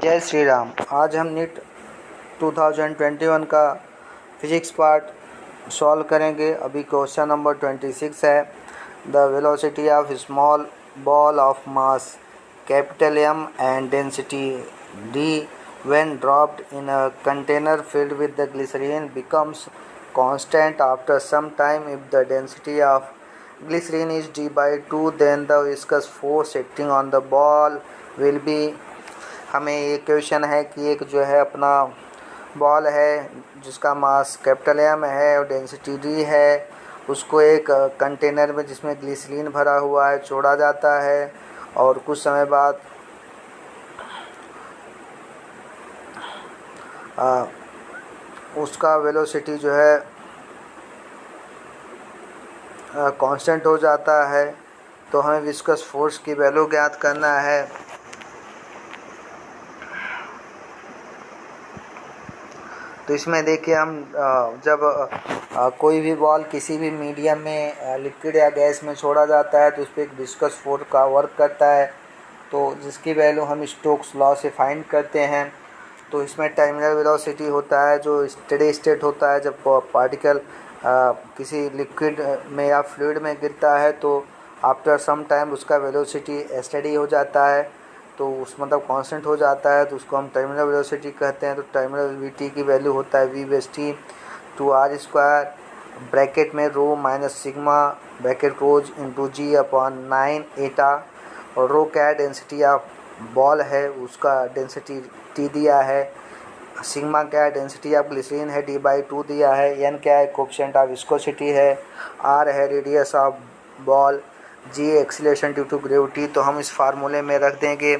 जय श्री राम। आज हम नीट 2021 का फिजिक्स पार्ट सॉल्व करेंगे। अभी क्वेश्चन नंबर 26 है। The velocity of small ball of mass capital M and density D when dropped in a container filled with the glycerine becomes constant after some time. If the density of glycerine is D/2, then the viscous force acting on the ball will be। हमें ये question है कि एक जो है अपना ball है जिसका मास कैपिटल M है और डेंसिटी D है, उसको एक कंटेनर में जिसमें ग्लिसरीन भरा हुआ है छोड़ा जाता है और कुछ समय बाद उसका वेलोसिटी जो है कांस्टेंट हो जाता है। तो हमें विस्कस फोर्स की वैल्यू ज्ञात करना है। तो इसमें देखिए हम जब कोई भी बॉल किसी भी मीडियम में लिक्विड या गैस में छोड़ा जाता है तो उस पर एक विस्कस फोर्स का वर्क करता है, तो जिसकी वैल्यू हम स्टोक्स लॉ से फाइंड करते हैं। तो इसमें टर्मिनल वेलोसिटी होता है जो स्टेडी स्टेट होता है। जब पार्टिकल किसी लिक्विड में या फ्लूइड में गिरता है तो आफ्टर सम टाइम उसका वेलोसिटी स्टेडी हो जाता है, तो उस मतलब कांस्टेंट हो जाता है, तो उसको हम टर्मिनल वेलोसिटी कहते हैं। तो टर्मिनल वीटी की वैल्यू होता है V/T 2r² ब्रैकेट में rho minus sigma bracket close into G/9 eta. और रो क्या है, डेंसिटी ऑफ बॉल है, उसका डेंसिटी T दिया है। सिग्मा क्या है, डेंसिटी ऑफ ग्लिसरीन है, D/2 दिया है। N क्या है, कोएफिशिएंट ऑफ विस्कोसिटी है। R है radius of ball. G acceleration due to gravity. तो हम इस फार्मूले में रख देंगे।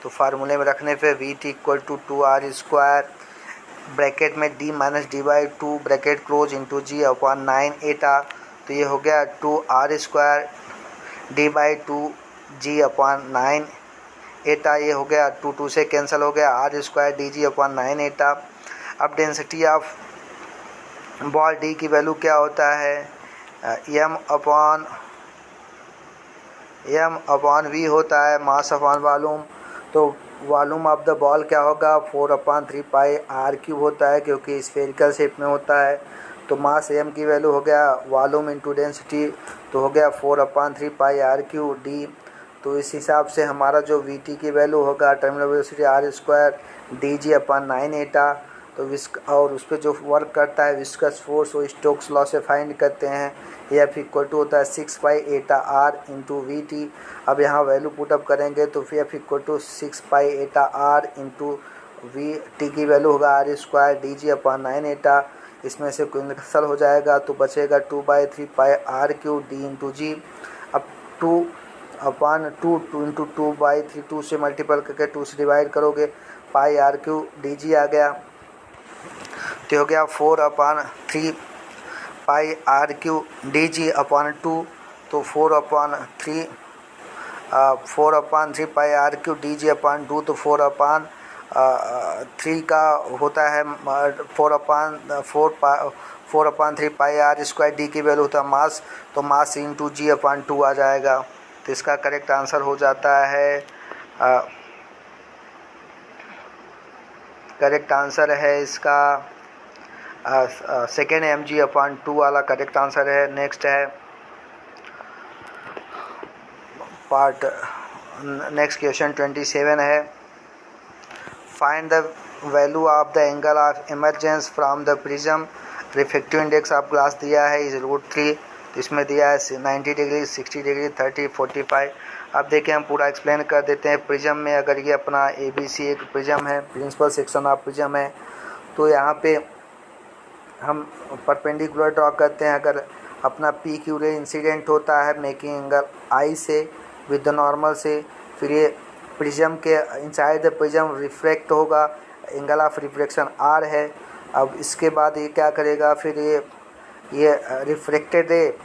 तो फार्मूले में रखने पे VT = 2r² ब्रैकेट में D-D/2 bracket close into G/9 एटा। तो ये हो गया 2r² D/2 G/9 एटा। ये हो गया 2 से कैंसिल हो गया, r² dG/9 एटा। अब डेंसिटी ऑफ बॉल D की वैल्यू क्या होता है, m/v होता है, मास अपॉन वॉल्यूम। तो वॉल्यूम ऑफ द बॉल क्या होगा, 4/3 पाई r³ होता है क्योंकि स्फेरिकल शेप में होता है। तो मास m की वैल्यू हो गया वॉल्यूम इंटू डेंसिटी, तो हो गया 4/3 पाई r³ d। तो इस हिसाब से हमारा जो VT की वैल्यू होगा टर्मिनल वेलोसिटी r² dG/9 एटा। तो और उस पर जो वर्क करता है विस्कस फोर्स वो स्टोक्स लॉ से फाइंड करते हैं। F = होता है 6 पाई एटा r इंटू VT। अब यहाँ वैल्यू पुटअप करेंगे तो फिर F = 6 पाई एटा r इंटू VT की वैल्यू होगा r² dG/9 एटा। इसमें से कैंसिल हो जाएगा तो बचेगा 2/3 पाई r³ d इंटू G। अब 2/2 इंटू 2/3 2 से मल्टीपल करके 2 से डिवाइड करोगे, पाई r³ dG आ गया। तो हो गया 4/3 पाई r³ dG/2। तो 4/3 पाई r³ dG/2। तो 4/3 का होता है 4/3 पाई r² d की वैल्यू होता है मास, तो मास इंटू G/2 आ जाएगा। तो इसका करेक्ट आंसर हो जाता है करेक्ट आंसर है इसका सेकेंड mg/2 वाला करेक्ट आंसर है। नेक्स्ट है पार्ट नेक्स्ट क्वेश्चन 27 है। Find the value of the angle of emergence from the prism. Refractive index of glass दिया है इज √3। तो इसमें दिया है 90 डिग्री, 60 डिग्री, 30, 45। अब देखिए हम पूरा एक्सप्लेन कर देते हैं। प्रिज्म में अगर ये अपना ABC एक प्रिज्म है, प्रिंसिपल सेक्शन ऑफ प्रिज्म है, तो यहाँ पे हम परपेंडिकुलर ड्रॉ करते हैं। अगर अपना PQ रे इंसिडेंट होता है मेकिंग एंगल I से विद द नॉर्मल से, फिर ये प्रिज्म के इनसाइड द प्रिज्म रिफ्लेक्ट होगा, एंगल ऑफ रिफ्लेक्शन R है। अब इसके बाद ये क्या करेगा, फिर ये रिफ्लेक्टेड रे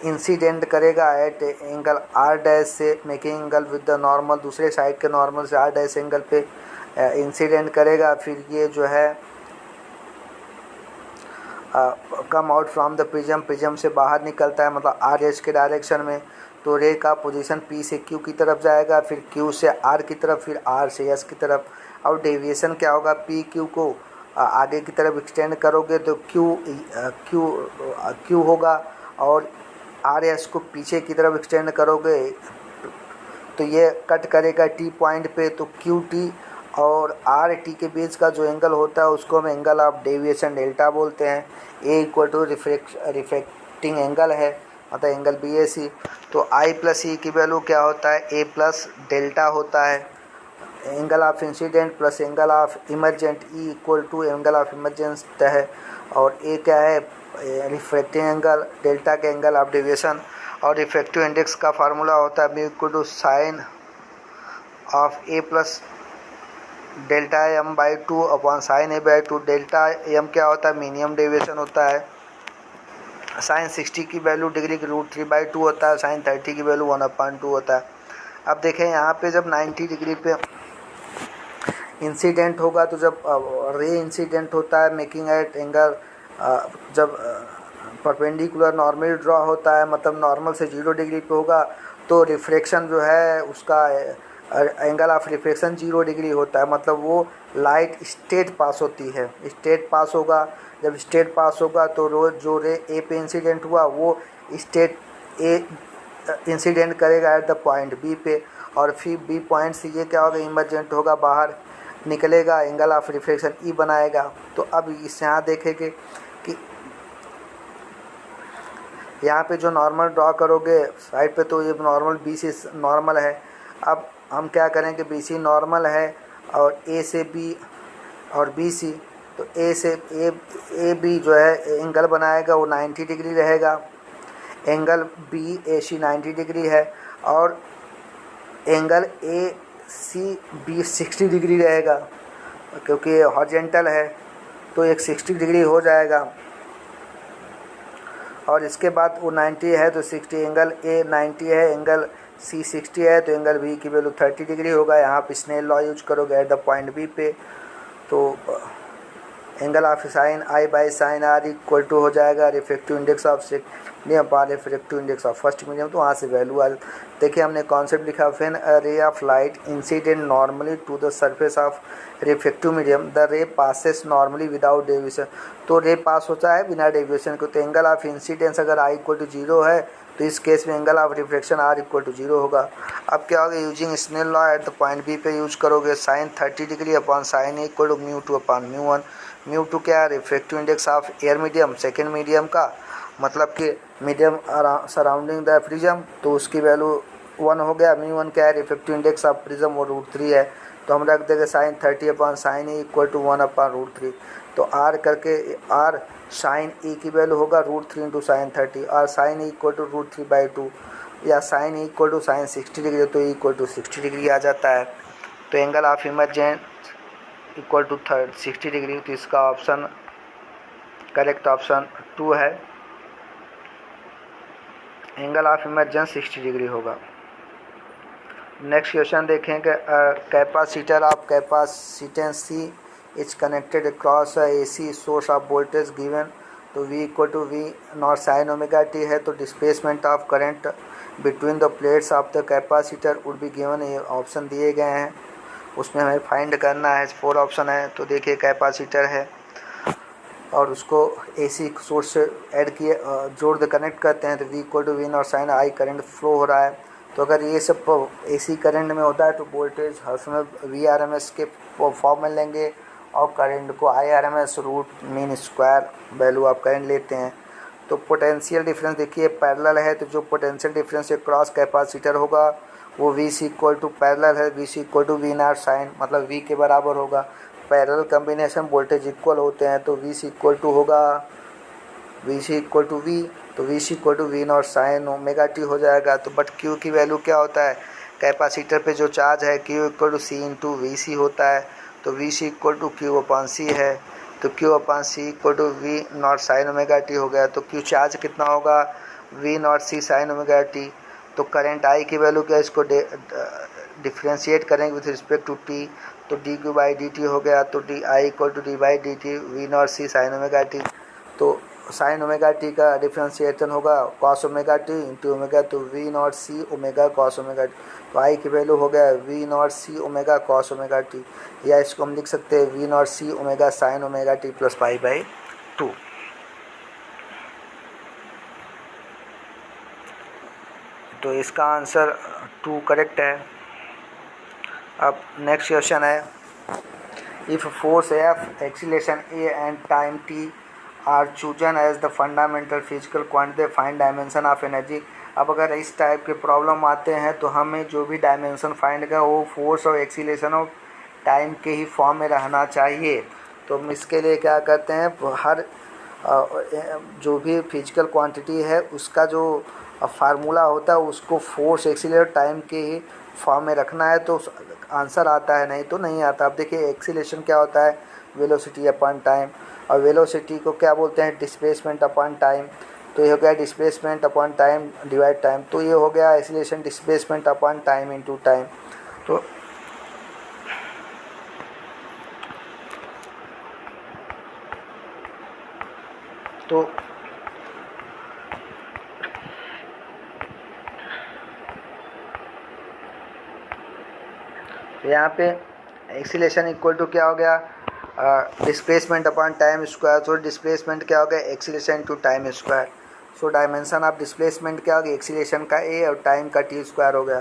इंसिडेंट करेगा एट एंगल R' से making angle with the normal, दूसरे साइड के नॉर्मल से R' एंगल पे इंसिडेंट करेगा। फिर ये जो है come out from the prism, prism से बाहर निकलता है मतलब R' के डायरेक्शन में। तो रे का पोजीशन P से Q की तरफ जाएगा, फिर Q से R की तरफ, फिर R से S की तरफ। अब डेविएशन क्या होगा, पी क्यू को आगे की तरफ एक्सटेंड करोगे तो क्यू होगा, और आर एस को पीछे की तरफ एक्सटेंड करोगे तो ये कट करेगा टी पॉइंट पे, तो क्यू टी और आर टी के बीच का जो एंगल होता है उसको हम एंगल ऑफ डेविएशन डेल्टा बोलते हैं। ए इक्वल टू रिफ्रैक्टिंग एंगल है, मतलब एंगल बी ए सी। तो आई प्लस ई की वैल्यू क्या होता है, ए प्लस डेल्टा होता है, angle of incident plus angle of emergent, E equal to angle of emergent है, और ए क्या है, रिफ्रैक्टिंग एंगल, डेल्टा के एंगल ऑफ डेविएशन। और इफेक्टिव इंडेक्स का फार्मूला होता है B equal to sine of A plus delta M by two upon sine A by two. Delta M क्या होता है, मीनियम डेविएशन होता है। साइन 60 की वैल्यू डिग्री की रूट 3/2 होता है, साइन 30 की वैल्यू 1/2 होता है। अब देखें यहाँ पे जब 90 डिग्री पे इंसिडेंट होगा, तो जब रे इंसिडेंट होता है मेकिंग एट एंगल, जब परपेंडिकुलर नॉर्मली ड्रॉ होता है, मतलब नॉर्मल से 0 डिग्री पे होगा, तो रिफ्रैक्शन जो है उसका एंगल ऑफ रिफ्रैक्शन 0 डिग्री होता है, मतलब वो लाइट स्ट्रेट पास होती है, स्ट्रेट पास होगा। जब स्ट्रेट पास होगा तो रोज जो रे ए पे इंसिडेंट हुआ वो स्ट्रेट ए इंसिडेंट करेगा एट द पॉइंट बी पे, और फिर बी पॉइंट से ये क्या होगा, इमरजेंट होगा, बाहर निकलेगा, एंगल ऑफ रिफ्रैक्शन ई बनाएगा। तो अब इस यहाँ देखेंगे कि यहाँ पे जो नॉर्मल ड्रॉ करोगे साइड पे, तो ये नॉर्मल बी से नॉर्मल है। अब हम क्या करेंगे, बी सी नॉर्मल है और ए से बी और बी सी, तो ए से ए बी जो है एंगल बनाएगा वो 90 डिग्री रहेगा, angle B A C 90 degree है, और angle A C B 60 degree रहेगा, क्योंकि हॉरिजॉन्टल है तो एक 60 डिग्री हो जाएगा। और इसके बाद वो 90 है तो 60, एंगल ए 90 है, एंगल सी 60 है, तो एंगल बी की वैल्यू 30 डिग्री होगा। यहाँ पे स्नेल लॉ यूज करोगे एट द पॉइंट बी पे, तो angle of sine I by sine R equal to हो जाएगा refractive index of second bar refractive index of first medium, तो वहाँ से वैल्यू आ। देखिए हमने कॉन्सेप्ट लिखा, when a ray of light incident normally to the surface of refractive medium the ray passes normally without deviation. तो ray पास होता है बिना डेविएशन को, तो एंगल ऑफ इंसिडेंस अगर आई इक्वल टू 0 है तो इस केस में angle of refraction R equal to 0 होगा। अब क्या होगा, using Snell law at the point B पे यूज करोगे, साइन 30 डिग्री upon sine equal to mu 2 upon mu 1। Mu 2 क्या है, refractive index of air medium, second medium का, मतलब कि मीडियम सराउंडिंग द प्रिज्म, तो उसकी वैल्यू 1 हो गया। म्यू 1 क्या है, रिफ्रैक्टिव इंडेक्स ऑफ प्रिज्म, वो √3 है, तो हम रख देंगे sine 30 upon sine A equal to 1 upon √3। तो आर करके आर साइन ए की वैल्यू होगा √3 इंटू साइन 30, और साइन ए इक्वल टू √3/2, या sine A equal to sine 60 degree, तो ए इक्वल टू 60 डिग्री आ जाता है। तो angle of emergent equal to 60 degree, तो इसका ऑप्शन करेक्ट ऑप्शन 2 है, एंगल ऑफ इमरजेंस 60 डिग्री होगा। नेक्स्ट क्वेश्चन देखेंगे, capacitor of capacitance C is connected across A C source of voltage given, तो V equal to V naught sine omega T है, तो displacement of current between the plates of the capacitor would be given. ये option दिए गए हैं, उसमें हमें find करना है, 4 ऑप्शन है। तो देखिए कैपेसिटर है और उसको AC सोर्स से ऐड किए जोड़ दे कनेक्ट करते हैं, तो V equal to V naught sine I current flow हो रहा है। तो अगर ये सब AC करंट में होता है तो वोल्टेज हर समय VRMS के फॉर्म में लेंगे, और करंट को IRMS root mean square value आप करंट लेते हैं। तो पोटेंशियल डिफरेंस देखिए पैरेलल है, तो जो पोटेंशियल डिफरेंस से क्रॉस कैपेसिटर होगा वो VC इक्वल टू पैरेलल है, VC equal to V naught sine, मतलब V के बराबर होगा। पैरेलल कम्बिनेशन वोल्टेज इक्वल होते हैं, तो VC इक्वल टू होगा VC इक्वल टू V, तो VC equal to V naught sine omega T हो जाएगा। तो बट Q की वैल्यू क्या होता है, कैपेसिटर पे जो चार्ज है Q equal to C into VC होता है, तो VC equal to Q upon C है, तो Q upon C equal to V naught sine omega T हो गया। तो Q चार्ज कितना होगा, V naught C sine omega T. तो करंट I की वैल्यू क्या, इसको डिफ्रेंशिएट करेंगे विथ रिस्पेक्ट टू T, तो dQ/dt हो गया, तो I equal to D/dt V naught C sine omega T. तो साइन ओमेगा टी का डिफ्रेंशिएशन होगा cos omega t into omega, तो V naught C omega cos omega T. तो I की वैल्यू हो गया V naught C omega cos omega t, या इसको हम लिख सकते हैं V naught C omega sine omega t plus pi by 2। तो इसका आंसर 2 करेक्ट है। अब नेक्स्ट क्वेश्चन है, if force F, acceleration A and time T are chosen as the fundamental physical quantity, find dimension of energy. अब अगर इस type के problem आते हैं तो हमें जो भी डायमेंशन फाइंड करें वो फोर्स और एक्सीलरेशन और टाइम के ही फॉर्म में रहना चाहिए। तो हम इसके लिए क्या करते हैं, हर जो भी फिजिकल क्वांटिटी है उसका जो फार्मूला होता है उसको फोर्स एक्सीलरेशन टाइम के ही फॉर्म में रखना है, तो आंसर आता है, नहीं तो नहीं आता। अब देखिए एक्सीलरेशन क्या होता है, वेलोसिटी अपॉन टाइम, और वेलोसिटी को क्या बोलते हैं, डिस्प्लेसमेंट अपॉन टाइम। तो ये हो गया displacement upon time divide time, तो ये हो गया acceleration displacement upon time into time. तो यहाँ पे एक्सीलरेशन इक्वल टू क्या हो गया, डिस्प्लेसमेंट अपॉन टाइम स्क्वायर। तो डिस्प्लेसमेंट क्या हो गया, acceleration to time square. So dimension of displacement क्या हो गया, एक्सीलरेशन का ए और टाइम का टी स्क्वायर हो गया।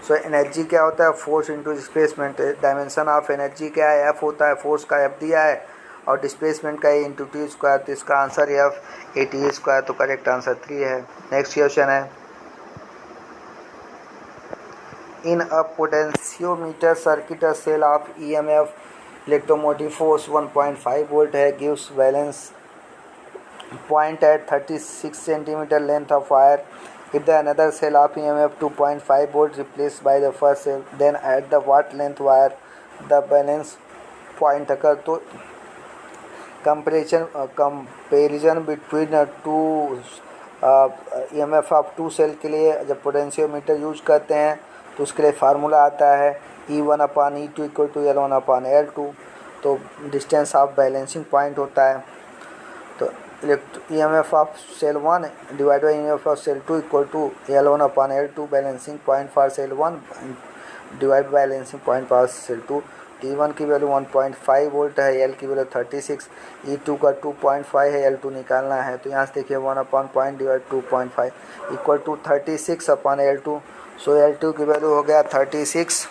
सो एनर्जी क्या होता है, force into displacement. Dimension of energy क्या है, एफ होता है, फोर्स का एफ दिया है और डिस्प्लेसमेंट का ए इंटू टी स्क्वायर। तो इसका answer F A t square, तो करेक्ट आंसर 3 है। नेक्स्ट क्वेश्चन है, in a potentiometer circuit a cell of EMF electromotive force 1.5 volt है, gives balance point at 36 centimeter length of wire. If the another cell of EMF 2.5 volts replaced by the first cell, then at the what length wire the balance point occur। तो comparison between two EMF of 2 cell के लिए जब potentiometer use करते हैं तो उसके लिए formula आता है E1 upon E2 equal to L1 upon L2। तो डिस्टेंस ऑफ बैलेंसिंग पॉइंट होता है। तो EMF of cell 1 divide by EMF of cell 2 equal to L1 upon L2, balancing point for cell 1 divide balancing point for cell 2। T1 की value 1.5 volt है, L की value 36, E2 का 2.5 है, L2 निकालना है। तो यहाँ से देखिए 1 upon point divide 2.5 equal to 36 upon L2। So L2 की वैल्यू हो गया 36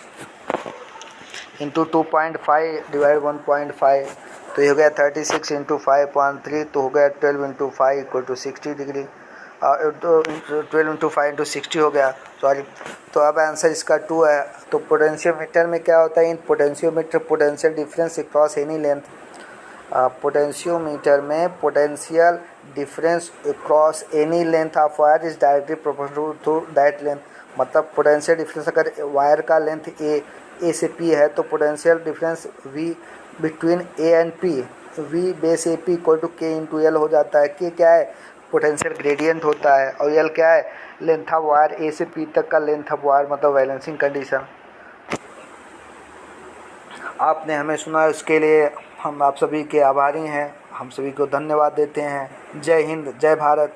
इंटू 2.5 डिवाइड 1.5, तो ये हो गया 36 इंटू 5.3, तो हो गया 12 into 5 equal to 60 degree. 12 into 5 into 60 हो गया, सॉरी। तो अब आंसर इसका 2 है। तो पोटेंशियोमीटर में क्या होता है, in potentiometer potential difference across any length. Potentiometer में potential difference across any length of wire is directly proportional to that length. मतलब पोटेंशियल डिफरेंस अगर वायर का लेंथ ए से पी है तो potential difference V between A and P, V base A P equal to K into L हो जाता है। के क्या है, पोटेंशियल ग्रेडियंट होता है, और एल क्या है, लेंथ ऑफ वायर ए से पी तक का लेंथ ऑफ वायर, मतलब बैलेंसिंग कंडीशन। आपने हमें सुना, उसके लिए हम आप सभी के आभारी हैं। हम सभी को धन्यवाद देते हैं। जय हिंद, जय भारत।